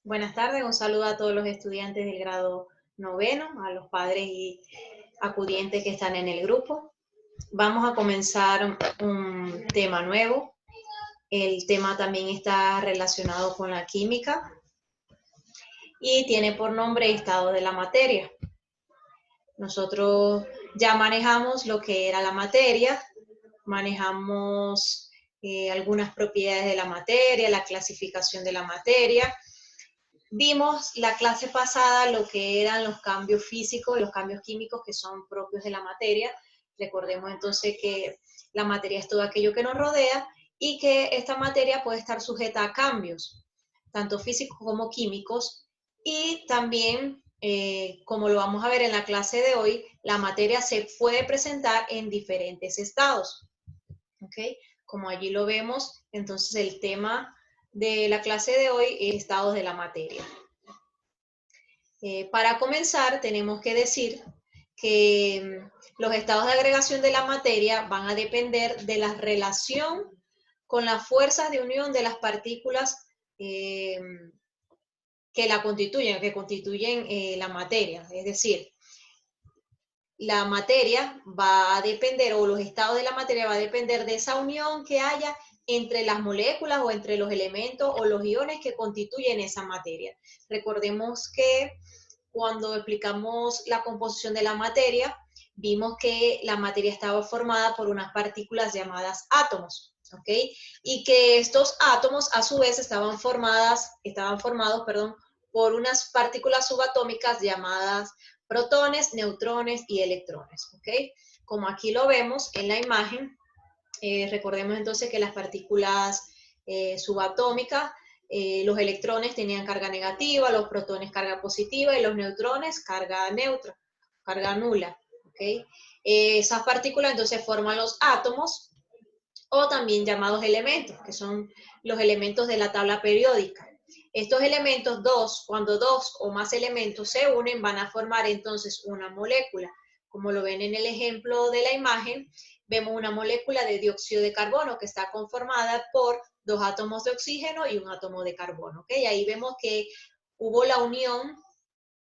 Buenas tardes, un saludo a todos los estudiantes del grado noveno, a los padres y acudientes que están en el grupo. Vamos a comenzar un tema nuevo. El tema también está relacionado con la química y tiene por nombre estado de la materia. Nosotros ya manejamos lo que era la materia, manejamos algunas propiedades de la materia, la clasificación de la materia. Vimos la clase pasada lo que eran los cambios físicos y los cambios químicos que son propios de la materia. Recordemos entonces que la materia es todo aquello que nos rodea y que esta materia puede estar sujeta a cambios, tanto físicos como químicos, y también, como lo vamos a ver en la clase de hoy, la materia se puede presentar en diferentes estados. ¿Ok? Como allí lo vemos, entonces el tema de la clase de hoy es estados de la materia. Para comenzar, tenemos que decir que los estados de agregación de la materia van a depender de la relación con las fuerzas de unión de las partículas que la constituyen, la materia. Es decir, la materia va a depender, o los estados de la materia va a depender de esa unión que haya entre las moléculas o entre los elementos o los iones que constituyen esa materia. Recordemos que cuando explicamos la composición de la materia, vimos que la materia estaba formada por unas partículas llamadas átomos, ¿ok? Y que estos átomos a su vez estaban formados, por unas partículas subatómicas llamadas protones, neutrones y electrones, ¿ok? Como aquí lo vemos en la imagen, recordemos entonces que las partículas subatómicas, los electrones tenían carga negativa, los protones carga positiva y los neutrones carga neutra, carga nula, ¿ok? Esas partículas entonces forman los átomos, o también llamados elementos, que son los elementos de la tabla periódica. Estos elementos, cuando dos o más elementos se unen, van a formar entonces una molécula. Como lo ven en el ejemplo de la imagen, vemos una molécula de dióxido de carbono que está conformada por dos átomos de oxígeno y un átomo de carbono. ¿Okay? Ahí vemos que hubo la unión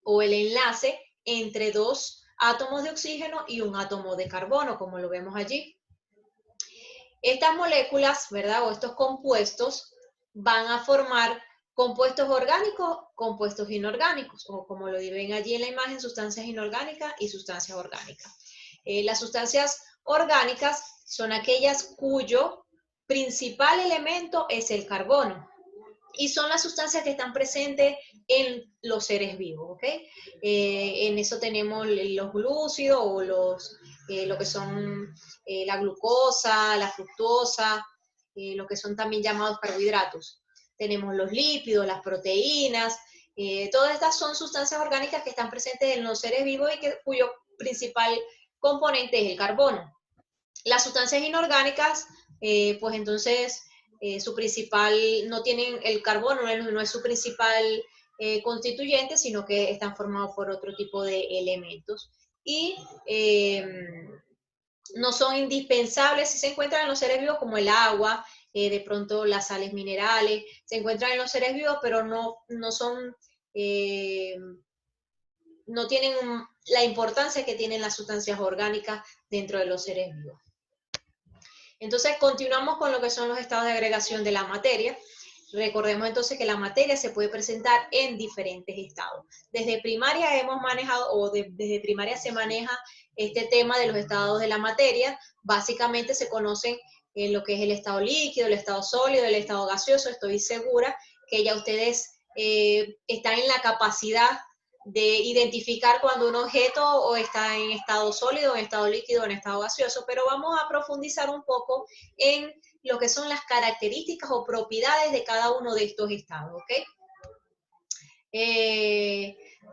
o el enlace entre dos átomos de oxígeno y un átomo de carbono, como lo vemos allí. Estas moléculas, ¿verdad? O estos compuestos van a formar compuestos orgánicos, compuestos inorgánicos, o como lo ven allí en la imagen, sustancias inorgánicas y sustancias orgánicas. Las sustancias orgánicas son aquellas cuyo principal elemento es el carbono, y son las sustancias que están presentes en los seres vivos, ¿ok? En eso tenemos los glúcidos o lo que son la glucosa, la fructosa, lo que son también llamados carbohidratos. Tenemos los lípidos, las proteínas, todas estas son sustancias orgánicas que están presentes en los seres vivos y cuyo principal componente es el carbono. Las sustancias inorgánicas, pues entonces su principal, no tienen el carbono, no es su principal constituyente, sino que están formados por otro tipo de elementos. Y no son indispensables, si se encuentran en los seres vivos como el agua, de pronto las sales minerales, se encuentran en los seres vivos, pero no son, no tienen la importancia que tienen las sustancias orgánicas dentro de los seres vivos. Entonces, continuamos con lo que son los estados de agregación de la materia. Recordemos entonces que la materia se puede presentar en diferentes estados. Desde primaria hemos manejado, desde primaria se maneja este tema de los estados de la materia. Básicamente se conocen lo que es el estado líquido, el estado sólido, el estado gaseoso. Estoy segura que ya ustedes están en la capacidad de identificar cuando un objeto o está en estado sólido, en estado líquido, en estado gaseoso, pero vamos a profundizar un poco en lo que son las características o propiedades de cada uno de estos estados, ¿ok?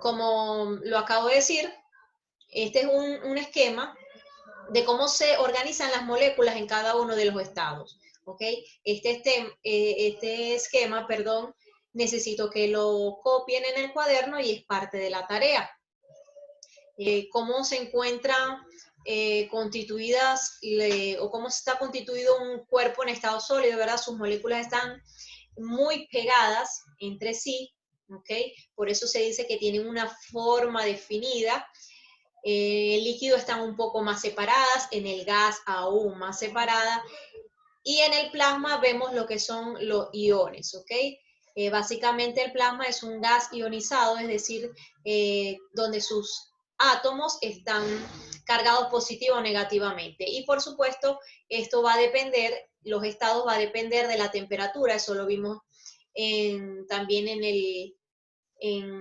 Como lo acabo de decir, este es un esquema de cómo se organizan las moléculas en cada uno de los estados, ¿ok? Este esquema, perdón, necesito que lo copien en el cuaderno y es parte de la tarea. Cómo se encuentran constituidas o cómo está constituido un cuerpo en estado sólido, ¿verdad? Sus moléculas están muy pegadas entre sí, ¿ok? Por eso se dice que tienen una forma definida. El líquido están un poco más separadas, en el gas aún más separada, y en el plasma vemos lo que son los iones, ¿ok? Básicamente el plasma es un gas ionizado, es decir, donde sus átomos están cargados positivo o negativamente. Y por supuesto, esto va a depender, los estados va a depender de la temperatura, eso lo vimos también en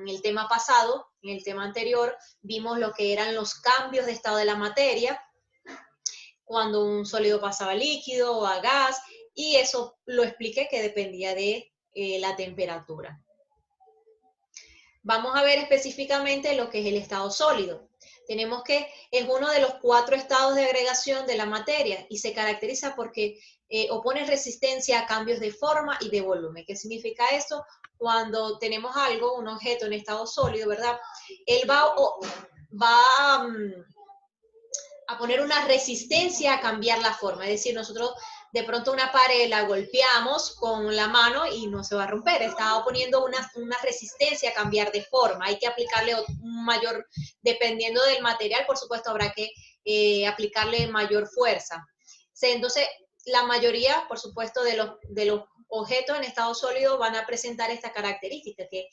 el tema pasado, en el tema anterior, vimos lo que eran los cambios de estado de la materia, cuando un sólido pasaba a líquido o a gas, y eso lo expliqué que dependía de la temperatura. Vamos a ver específicamente lo que es el estado sólido. Tenemos que es uno de los 4 estados de agregación de la materia y se caracteriza porque opone resistencia a cambios de forma y de volumen. ¿Qué significa esto? Cuando tenemos algo, un objeto en estado sólido, ¿verdad? Él va a poner una resistencia a cambiar la forma. Es decir, nosotros de pronto una pared la golpeamos con la mano y no se va a romper. Está poniendo una resistencia a cambiar de forma. Hay que aplicarle un mayor, dependiendo del material, por supuesto, habrá que aplicarle mayor fuerza. Entonces, la mayoría, por supuesto, de los objetos en estado sólido van a presentar esta característica, que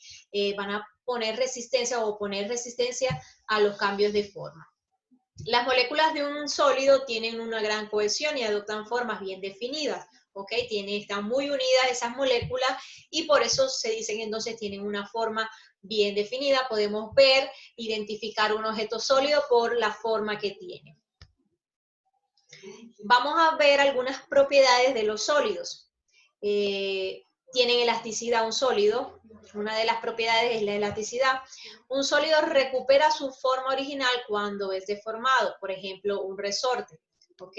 van a poner resistencia o poner resistencia a los cambios de forma. Las moléculas de un sólido tienen una gran cohesión y adoptan formas bien definidas, ¿ok? Están muy unidas esas moléculas y por eso se dicen entonces tienen una forma bien definida. Podemos ver, identificar un objeto sólido por la forma que tiene. Vamos a ver algunas propiedades de los sólidos. Tienen elasticidad un sólido. Una de las propiedades es la elasticidad. Un sólido recupera su forma original cuando es deformado, por ejemplo, un resorte, ¿ok?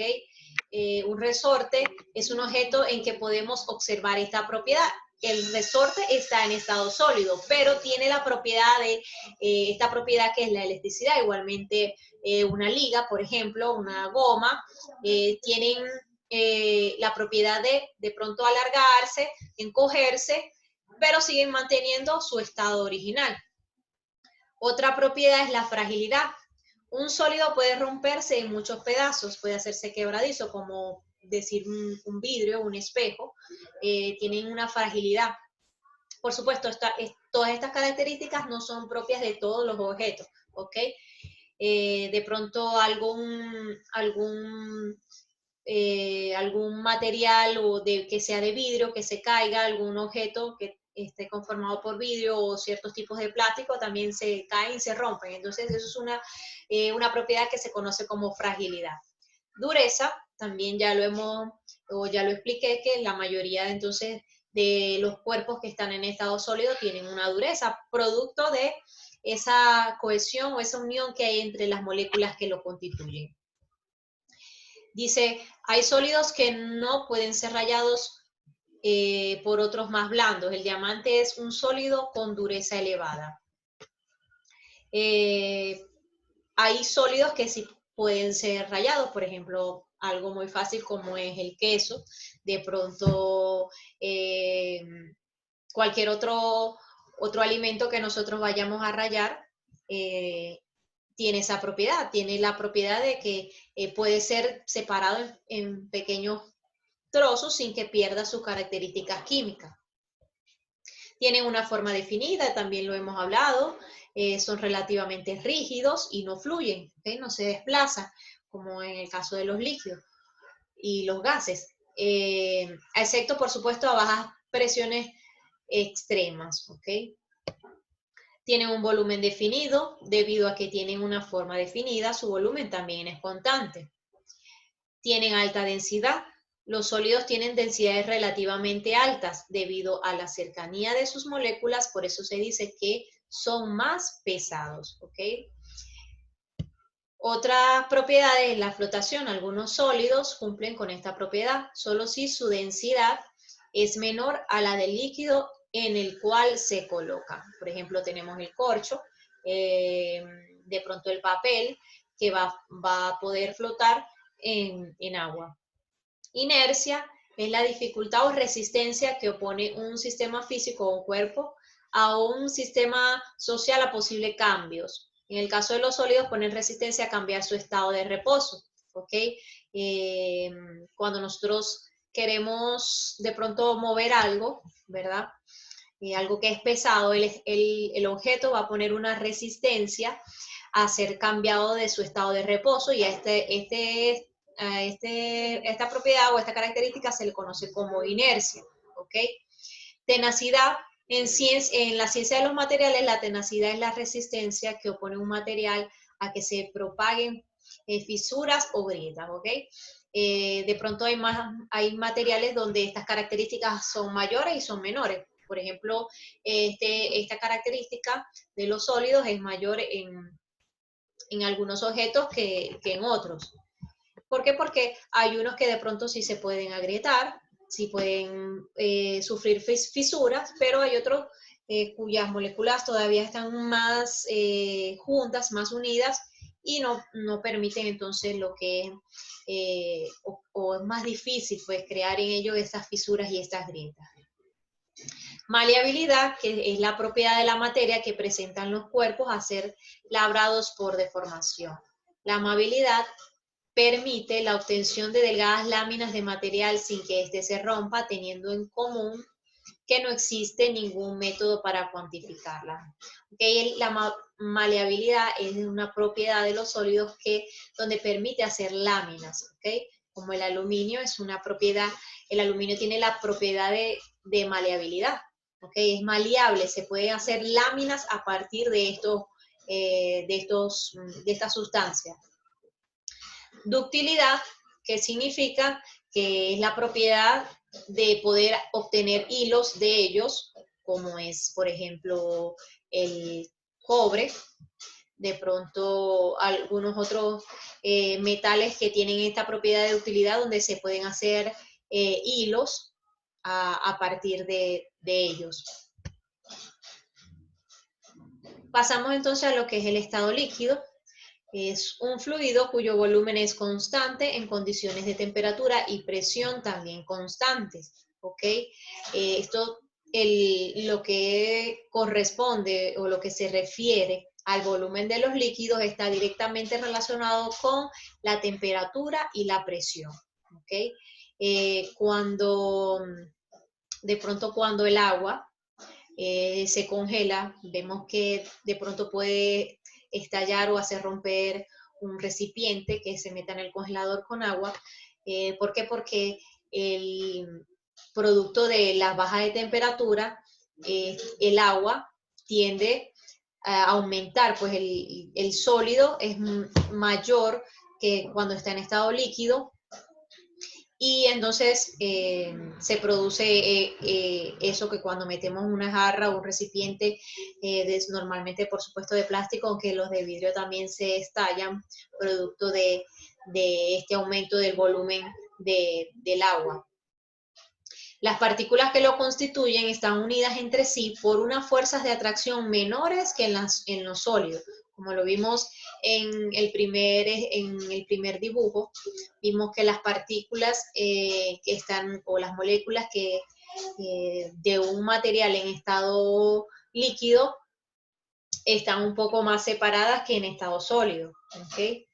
Un resorte es un objeto en que podemos observar esta propiedad. El resorte está en estado sólido, pero tiene la propiedad de, esta propiedad que es la elasticidad. Igualmente, una liga, por ejemplo, una goma, tienen la propiedad de pronto alargarse, encogerse, pero siguen manteniendo su estado original. Otra propiedad es la fragilidad. Un sólido puede romperse en muchos pedazos, puede hacerse quebradizo, como decir un vidrio, un espejo, tienen una fragilidad. Por supuesto, todas estas características no son propias de todos los objetos, ¿ok? De pronto algún material que sea de vidrio, que se caiga, algún objeto que esté conformado por vidrio o ciertos tipos de plástico también se caen y se rompen. Entonces eso es una propiedad que se conoce como fragilidad. Dureza, también ya lo expliqué, que la mayoría entonces de los cuerpos que están en estado sólido tienen una dureza, producto de esa cohesión o esa unión que hay entre las moléculas que lo constituyen. Dice, hay sólidos que no pueden ser rayados por otros más blandos. El diamante es un sólido con dureza elevada. Hay sólidos que sí pueden ser rayados, por ejemplo, algo muy fácil como es el queso. De pronto, cualquier otro alimento que nosotros vayamos a rayar, tiene esa propiedad, tiene la propiedad de que puede ser separado en pequeños trozos sin que pierda sus características químicas. Tienen una forma definida, también lo hemos hablado, son relativamente rígidos y no fluyen, ¿okay? No se desplazan, como en el caso de los líquidos y los gases, excepto, por supuesto, a bajas presiones extremas, ¿ok? Tienen un volumen definido, debido a que tienen una forma definida, su volumen también es constante. Tienen alta densidad. Los sólidos tienen densidades relativamente altas debido a la cercanía de sus moléculas, por eso se dice que son más pesados, ¿ok? Otras propiedades es la flotación. Algunos sólidos cumplen con esta propiedad, solo si su densidad es menor a la del líquido en el cual se coloca. Por ejemplo, tenemos el corcho, de pronto el papel, que va a poder flotar en agua. Inercia es la dificultad o resistencia que opone un sistema físico o un cuerpo a un sistema social a posibles cambios. En el caso de los sólidos, ponen resistencia a cambiar su estado de reposo, ¿ok? Cuando nosotros queremos de pronto mover algo, ¿verdad? Algo que es pesado, el objeto va a poner una resistencia a ser cambiado de su estado de reposo y a esta propiedad o esta característica se le conoce como inercia, ¿ok? Tenacidad, en la ciencia de los materiales, la tenacidad es la resistencia que opone un material a que se propaguen fisuras o grietas, ¿ok? De pronto hay materiales donde estas características son mayores y son menores. Por ejemplo, esta característica de los sólidos es mayor en algunos objetos que en otros. ¿Por qué? Porque hay unos que de pronto sí se pueden agrietar, sí pueden sufrir fisuras, pero hay otros cuyas moléculas todavía están más juntas, más unidas, y no permiten entonces lo que o es más difícil pues crear en ellos estas fisuras y estas grietas. Maleabilidad, que es la propiedad de la materia que presentan los cuerpos a ser labrados por deformación. La amabilidad permite la obtención de delgadas láminas de material sin que éste se rompa, teniendo en común que no existe ningún método para cuantificarla. ¿Okay? La maleabilidad es una propiedad de los sólidos donde permite hacer láminas. ¿Okay? Como el aluminio es una propiedad, el aluminio tiene la propiedad de maleabilidad. ¿Okay? Es maleable, se pueden hacer láminas a partir de estas sustancias. Ductilidad, que significa que es la propiedad de poder obtener hilos de ellos, como es, por ejemplo, el cobre, de pronto algunos otros metales que tienen esta propiedad de ductilidad donde se pueden hacer hilos a partir de ellos. Pasamos entonces a lo que es el estado líquido. Es un fluido cuyo volumen es constante en condiciones de temperatura y presión también constantes, ¿ok? Lo que corresponde o lo que se refiere al volumen de los líquidos está directamente relacionado con la temperatura y la presión, ¿ok? De pronto cuando el agua se congela, vemos que de pronto puede estallar o hacer romper un recipiente que se meta en el congelador con agua. ¿Por qué? Porque el producto de la baja de temperatura, el agua tiende a aumentar, pues el sólido es mayor que cuando está en estado líquido, y entonces se produce eso que cuando metemos una jarra o un recipiente, normalmente por supuesto de plástico, aunque los de vidrio también se estallan, producto de este aumento del volumen del agua. Las partículas que lo constituyen están unidas entre sí por unas fuerzas de atracción menores que en los sólidos. Como lo vimos en el primer dibujo, vimos que las partículas que están, o las moléculas de un material en estado líquido están un poco más separadas que en estado sólido. ¿Okay?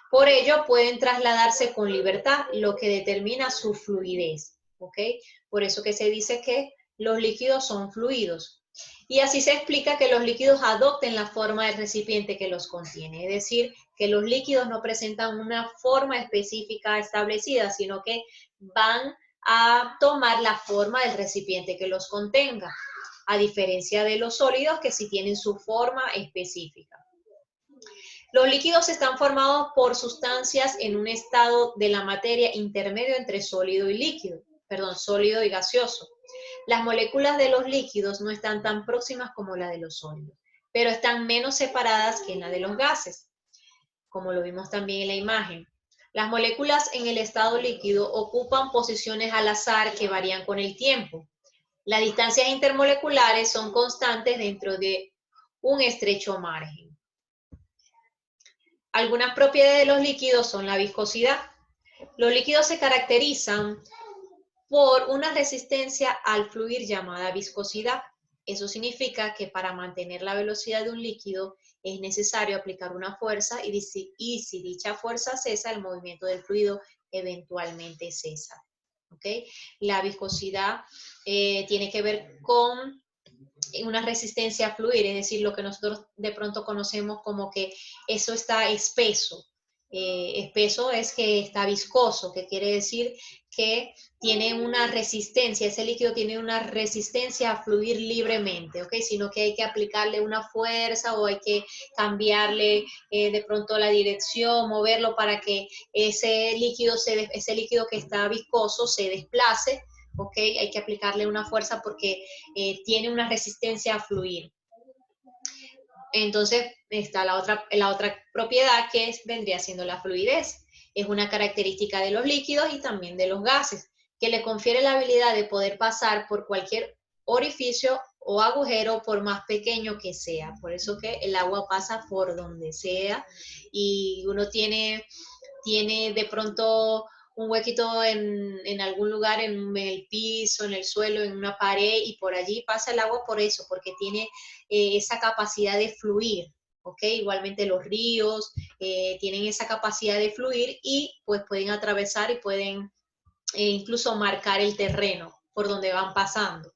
Por ello, pueden trasladarse con libertad, lo que determina su fluidez. ¿Okay? Por eso que se dice que los líquidos son fluidos. Y así se explica que los líquidos adopten la forma del recipiente que los contiene. Es decir, que los líquidos no presentan una forma específica establecida, sino que van a tomar la forma del recipiente que los contenga, a diferencia de los sólidos que sí tienen su forma específica. Los líquidos están formados por sustancias en un estado de la materia intermedio entre sólido y gaseoso. Las moléculas de los líquidos no están tan próximas como las de los sólidos, pero están menos separadas que en la de los gases, como lo vimos también en la imagen. Las moléculas en el estado líquido ocupan posiciones al azar que varían con el tiempo. Las distancias intermoleculares son constantes dentro de un estrecho margen. Algunas propiedades de los líquidos son la viscosidad. Los líquidos se caracterizan por una resistencia al fluir llamada viscosidad. Eso significa que para mantener la velocidad de un líquido es necesario aplicar una fuerza y si dicha fuerza cesa, el movimiento del fluido eventualmente cesa. ¿Okay? La viscosidad tiene que ver con una resistencia a fluir, es decir, lo que nosotros de pronto conocemos como que eso está espeso. Espeso es que está viscoso, que quiere decir que tiene una resistencia, ese líquido tiene una resistencia a fluir libremente, ¿ok? Sino que hay que aplicarle una fuerza o hay que cambiarle de pronto la dirección, moverlo para que ese líquido que está viscoso se desplace, ¿ok? Hay que aplicarle una fuerza porque tiene una resistencia a fluir. Entonces está la otra propiedad que vendría siendo la fluidez. Es una característica de los líquidos y también de los gases, que le confiere la habilidad de poder pasar por cualquier orificio o agujero por más pequeño que sea. Por eso que el agua pasa por donde sea y uno tiene de pronto un huequito en algún lugar, en el piso, en el suelo, en una pared, y por allí pasa el agua por eso, porque tiene esa capacidad de fluir, ¿ok? Igualmente los ríos tienen esa capacidad de fluir y pues pueden atravesar y pueden incluso marcar el terreno por donde van pasando.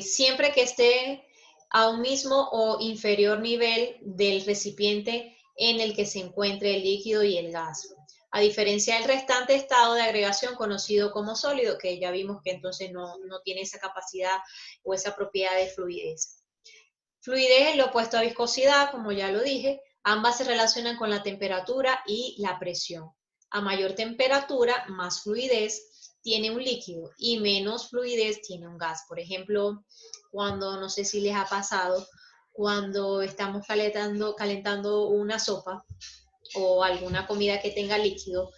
Siempre que esté a un mismo o inferior nivel del recipiente en el que se encuentre el líquido y el gas. A diferencia del restante estado de agregación conocido como sólido, que ya vimos que entonces no tiene esa capacidad o esa propiedad de fluidez. Fluidez es lo opuesto a viscosidad, como ya lo dije. Ambas se relacionan con la temperatura y la presión. A mayor temperatura, más fluidez tiene un líquido y menos fluidez tiene un gas. Por ejemplo, cuando, no sé si les ha pasado, cuando estamos calentando una sopa o alguna comida que tenga líquido,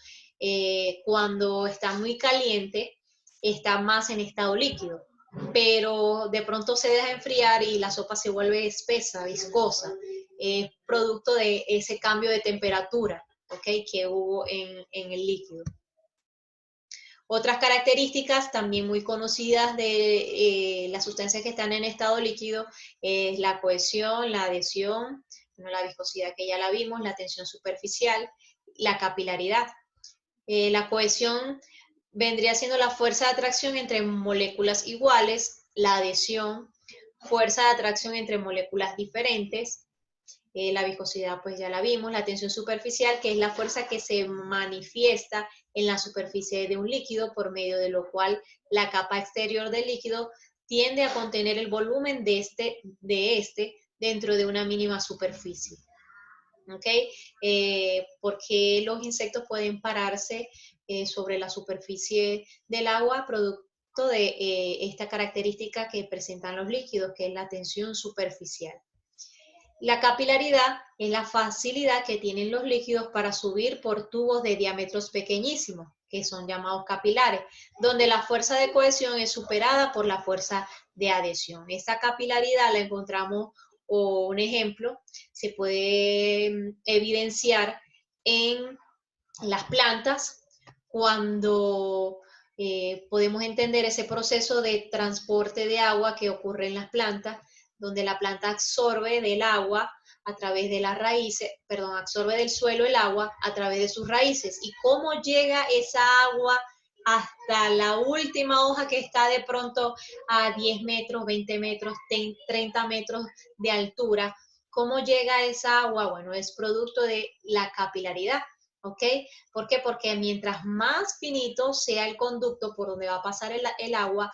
cuando está muy caliente, está más en estado líquido, pero de pronto se deja enfriar y la sopa se vuelve espesa, viscosa, producto de ese cambio de temperatura, ¿okay? Que hubo en el líquido. Otras características también muy conocidas de las sustancias que están en estado líquido es la cohesión, la adhesión, la viscosidad que ya la vimos, la tensión superficial, la capilaridad. La cohesión vendría siendo la fuerza de atracción entre moléculas iguales, la adhesión, fuerza de atracción entre moléculas diferentes, la viscosidad pues ya la vimos, la tensión superficial, que es la fuerza que se manifiesta en la superficie de un líquido, por medio de lo cual la capa exterior del líquido tiende a contener el volumen de este dentro de una mínima superficie. ¿Ok? Porque los insectos pueden pararse sobre la superficie del agua producto de esta característica que presentan los líquidos, que es la tensión superficial. La capilaridad es la facilidad que tienen los líquidos para subir por tubos de diámetros pequeñísimos, que son llamados capilares, donde la fuerza de cohesión es superada por la fuerza de adhesión. Esta capilaridad la encontramos, o un ejemplo, se puede evidenciar en las plantas cuando podemos entender ese proceso de transporte de agua que ocurre en las plantas, donde la planta absorbe del agua a través de las raíces, perdón, absorbe del suelo el agua a través de sus raíces. ¿Y cómo llega esa agua hasta la última hoja que está de pronto a 10 metros, 20 metros, 30 metros de altura? ¿Cómo llega esa agua? Bueno, es producto de la capilaridad. ¿Ok? ¿Por qué? Porque mientras más finito sea el conducto por donde va a pasar el agua,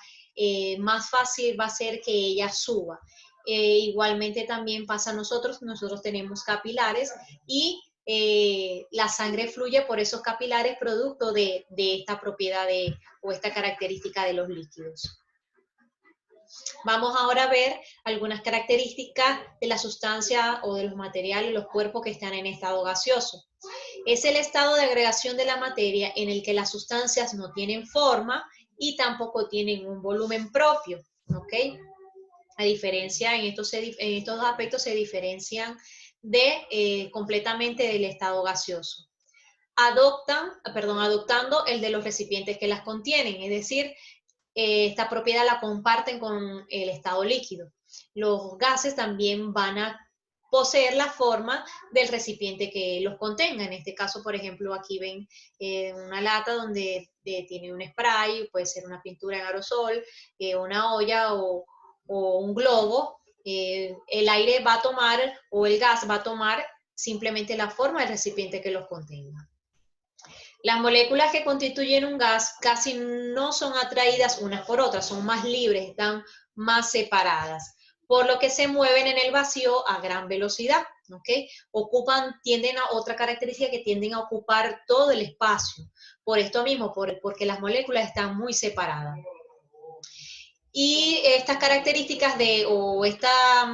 más fácil va a ser que ella suba. Igualmente también pasa a nosotros tenemos capilares y la sangre fluye por esos capilares producto de esta propiedad o esta característica de los líquidos. Vamos ahora a ver algunas características de la sustancia o de los materiales, los cuerpos que están en estado gaseoso. Es el estado de agregación de la materia en el que las sustancias no tienen forma y tampoco tienen un volumen propio, ¿ok? A diferencia, en estos aspectos se diferencian completamente del estado gaseoso. Adoptando el de los recipientes que las contienen, es decir, esta propiedad la comparten con el estado líquido. Los gases también van a poseer la forma del recipiente que los contenga. En este caso, por ejemplo, aquí ven una lata donde tiene un spray, puede ser una pintura en aerosol, una olla o un globo. El aire va a tomar, o el gas va a tomar simplemente la forma del recipiente que los contenga. Las moléculas que constituyen un gas casi no son atraídas unas por otras, son más libres, están más separadas, por lo que se mueven en el vacío a gran velocidad, ¿ok? Tienden a otra característica que tienden a ocupar todo el espacio, por esto mismo, porque las moléculas están muy separadas. Y estas características esta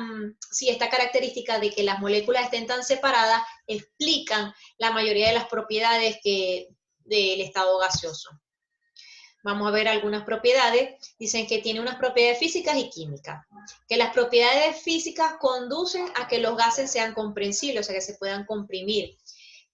característica de que las moléculas estén tan separadas explican la mayoría de las propiedades del estado gaseoso. Vamos a ver algunas propiedades. Dicen que tiene unas propiedades físicas y químicas. Que las propiedades físicas conducen a que los gases sean comprensibles, o sea, que se puedan comprimir.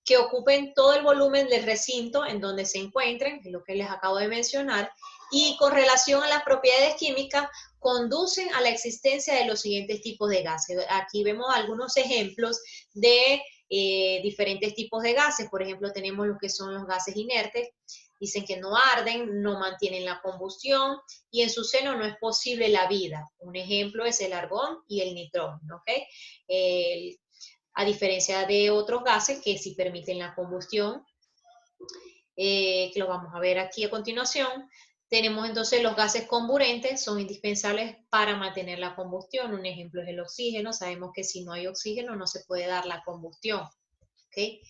Que ocupen todo el volumen del recinto en donde se encuentren, que es lo que les acabo de mencionar, y con relación a las propiedades químicas, conducen a la existencia de los siguientes tipos de gases. Aquí vemos algunos ejemplos de diferentes tipos de gases. Por ejemplo, tenemos lo que son los gases inertes. Dicen que no arden, no mantienen la combustión y en su seno no es posible la vida. Un ejemplo es el argón y el nitrógeno, ¿ok? A diferencia de otros gases que sí permiten la combustión, que lo vamos a ver aquí a continuación. Tenemos entonces los gases comburentes, son indispensables para mantener la combustión. Un ejemplo es el oxígeno. Sabemos que si no hay oxígeno no se puede dar la combustión. ¿Okay?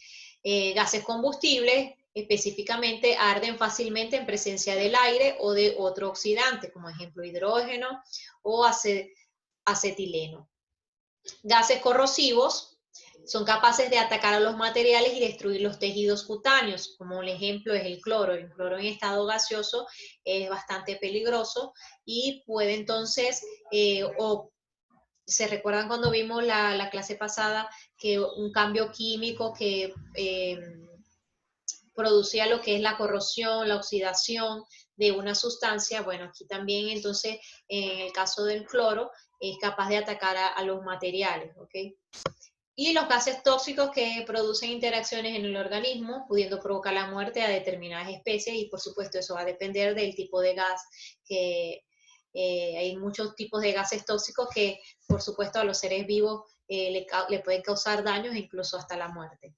Gases combustibles específicamente arden fácilmente en presencia del aire o de otro oxidante, como ejemplo hidrógeno o acetileno. Gases corrosivos son capaces de atacar a los materiales y destruir los tejidos cutáneos, como un ejemplo es el cloro. El cloro en estado gaseoso es bastante peligroso y puede entonces, se recuerdan cuando vimos la clase pasada, que un cambio químico que producía lo que es la corrosión, la oxidación de una sustancia, bueno, aquí también entonces, en el caso del cloro, es capaz de atacar a los materiales, ¿ok? Y los gases tóxicos que producen interacciones en el organismo, pudiendo provocar la muerte a determinadas especies, y por supuesto eso va a depender del tipo de gas, que hay muchos tipos de gases tóxicos que por supuesto a los seres vivos le pueden causar daños e incluso hasta la muerte.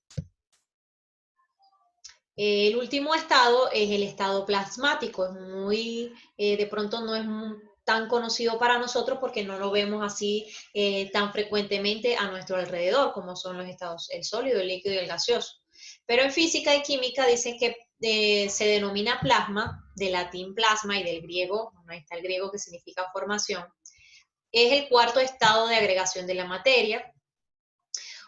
El último estado es el estado plasmático, de pronto no es tan conocido para nosotros porque no lo vemos así tan frecuentemente a nuestro alrededor, como son los estados, el sólido, el líquido y el gaseoso. Pero en física y química dicen que se denomina plasma, del latín plasma y del griego, ahí está el griego que significa formación, es el cuarto estado de agregación de la materia.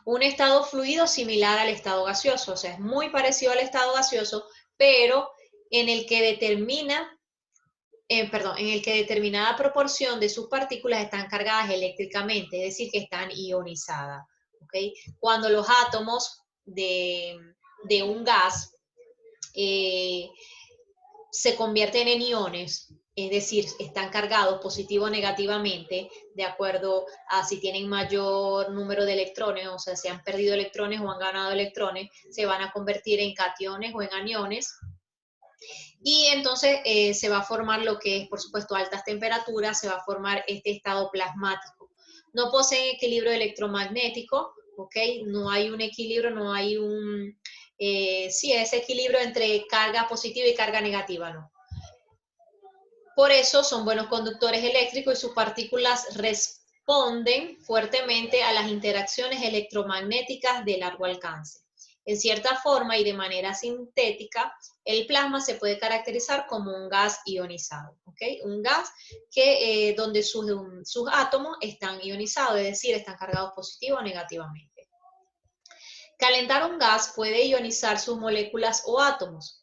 Un estado fluido similar al estado gaseoso, o sea, es muy parecido al estado gaseoso, pero en el que determinada proporción de sus partículas están cargadas eléctricamente, es decir, que están ionizadas. ¿Okay? Cuando los átomos de un gas se convierten en iones, es decir, están cargados positivo o negativamente, de acuerdo a si tienen mayor número de electrones, o sea, si han perdido electrones o han ganado electrones, se van a convertir en cationes o en aniones. Y entonces se va a formar lo que es, por supuesto, a altas temperaturas, se va a formar este estado plasmático. No poseen equilibrio electromagnético, ¿ok? No hay un equilibrio, no hay ese equilibrio entre carga positiva y carga negativa, ¿no? Por eso son buenos conductores eléctricos y sus partículas responden fuertemente a las interacciones electromagnéticas de largo alcance. En cierta forma y de manera sintética, el plasma se puede caracterizar como un gas ionizado, ¿okay? Un gas donde sus átomos están ionizados, es decir, están cargados positivo o negativamente. Calentar un gas puede ionizar sus moléculas o átomos,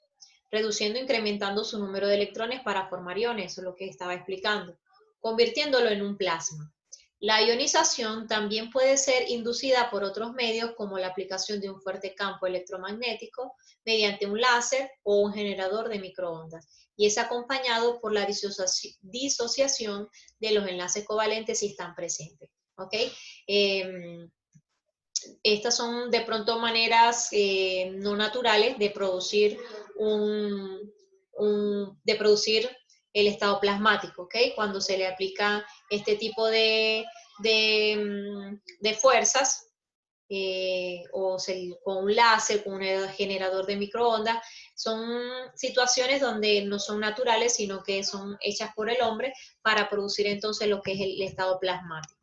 reduciendo e incrementando su número de electrones para formar iones, eso es lo que estaba explicando, convirtiéndolo en un plasma. La ionización también puede ser inducida por otros medios como la aplicación de un fuerte campo electromagnético mediante un láser o un generador de microondas y es acompañado por la disociación de los enlaces covalentes si están presentes. ¿Ok? Estas son de pronto maneras no naturales de producir de producir el estado plasmático, ¿ok? Cuando se le aplica este tipo de fuerzas, con un láser, con un generador de microondas, son situaciones donde no son naturales, sino que son hechas por el hombre para producir entonces lo que es el estado plasmático.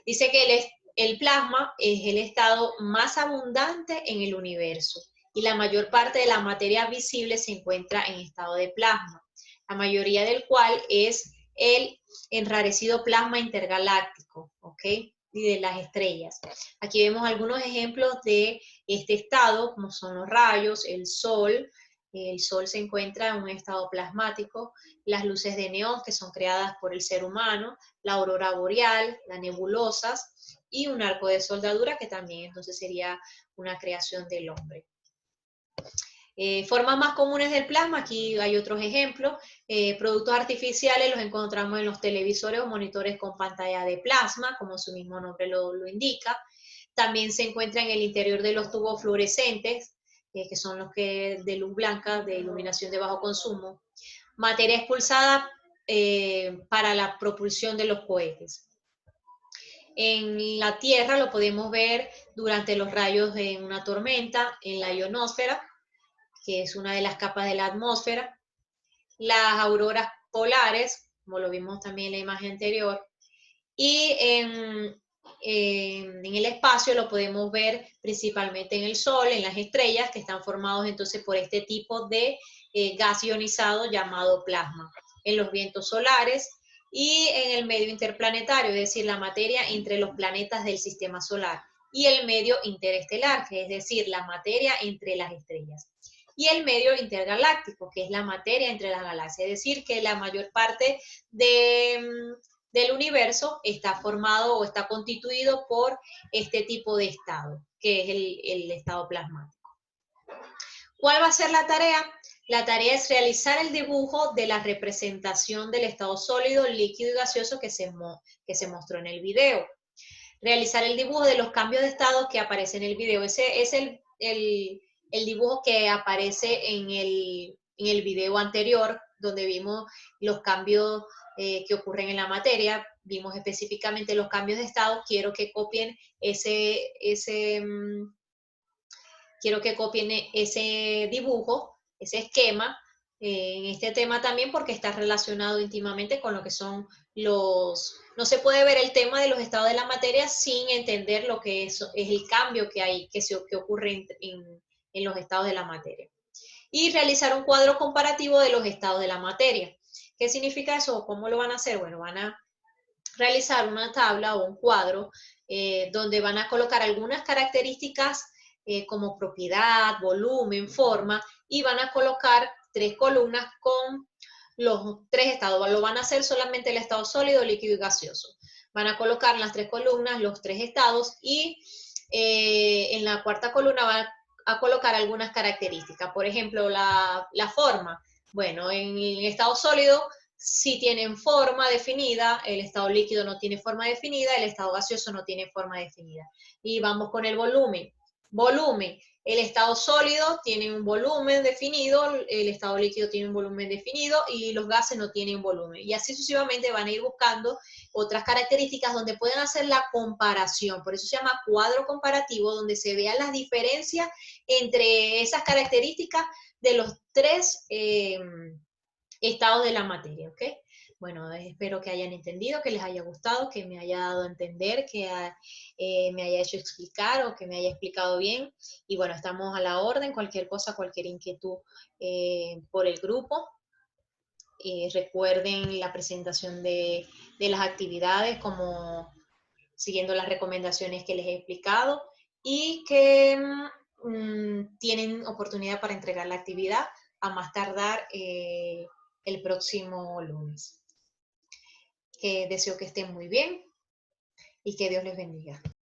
Dice que el plasma es el estado más abundante en el universo y la mayor parte de la materia visible se encuentra en estado de plasma, la mayoría del cual es el enrarecido plasma intergaláctico, ¿ok? Y de las estrellas. Aquí vemos algunos ejemplos de este estado, como son los rayos, el sol. El sol se encuentra en un estado plasmático, las luces de neón que son creadas por el ser humano, la aurora boreal, las nebulosas y un arco de soldadura que también entonces sería una creación del hombre. Formas más comunes del plasma, aquí hay otros ejemplos. Productos artificiales los encontramos en los televisores o monitores con pantalla de plasma, como su mismo nombre lo indica. También se encuentra en el interior de los tubos fluorescentes, que son los que de luz blanca, de iluminación de bajo consumo. Materia expulsada para la propulsión de los cohetes. En la Tierra lo podemos ver durante los rayos de una tormenta, en la ionosfera, que es una de las capas de la atmósfera, las auroras polares, como lo vimos también en la imagen anterior, y en el espacio lo podemos ver principalmente en el Sol, en las estrellas, que están formados entonces por este tipo de gas ionizado llamado plasma, en los vientos solares y en el medio interplanetario, es decir, la materia entre los planetas del sistema solar, y el medio interestelar, que es decir, la materia entre las estrellas, y el medio intergaláctico, que es la materia entre las galaxias, es decir, que la mayor parte del universo está formado o está constituido por este tipo de estado, que es el estado plasmático. ¿Cuál va a ser la tarea? La tarea es realizar el dibujo de la representación del estado sólido, líquido y gaseoso que se mostró en el video. Realizar el dibujo de los cambios de estado que aparece en el video. Ese es el dibujo que aparece en el video anterior, donde vimos los cambios que ocurren en la materia, vimos específicamente los cambios de estado. Quiero que copien ese dibujo, ese esquema, en este tema también porque está relacionado íntimamente con lo que son no se puede ver el tema de los estados de la materia sin entender lo que es el cambio que hay, que ocurre en los estados de la materia. Y realizar un cuadro comparativo de los estados de la materia. ¿Qué significa eso? ¿Cómo lo van a hacer? Bueno, van a realizar una tabla o un cuadro donde van a colocar algunas características como propiedad, volumen, forma, y van a colocar 3 columnas con los 3 estados. Lo van a hacer solamente el estado sólido, líquido y gaseoso. Van a colocar en las 3 columnas los 3 estados y en la cuarta columna van a colocar algunas características. Por ejemplo, la forma. Bueno, en el estado sólido sí tienen forma definida, el estado líquido no tiene forma definida, el estado gaseoso no tiene forma definida. Y vamos con el volumen. Volumen, el estado sólido tiene un volumen definido, el estado líquido tiene un volumen definido y los gases no tienen volumen. Y así sucesivamente van a ir buscando otras características donde pueden hacer la comparación. Por eso se llama cuadro comparativo, donde se vean las diferencias entre esas características de los 3 estados de la materia, ¿ok? Bueno, espero que hayan entendido, que les haya gustado, que me haya dado a entender, que me haya hecho explicar o que me haya explicado bien. Y bueno, estamos a la orden, cualquier cosa, cualquier inquietud por el grupo. Recuerden la presentación de las actividades como siguiendo las recomendaciones que les he explicado y que tienen oportunidad para entregar la actividad a más tardar el próximo lunes. que deseo que estén muy bien y que Dios les bendiga.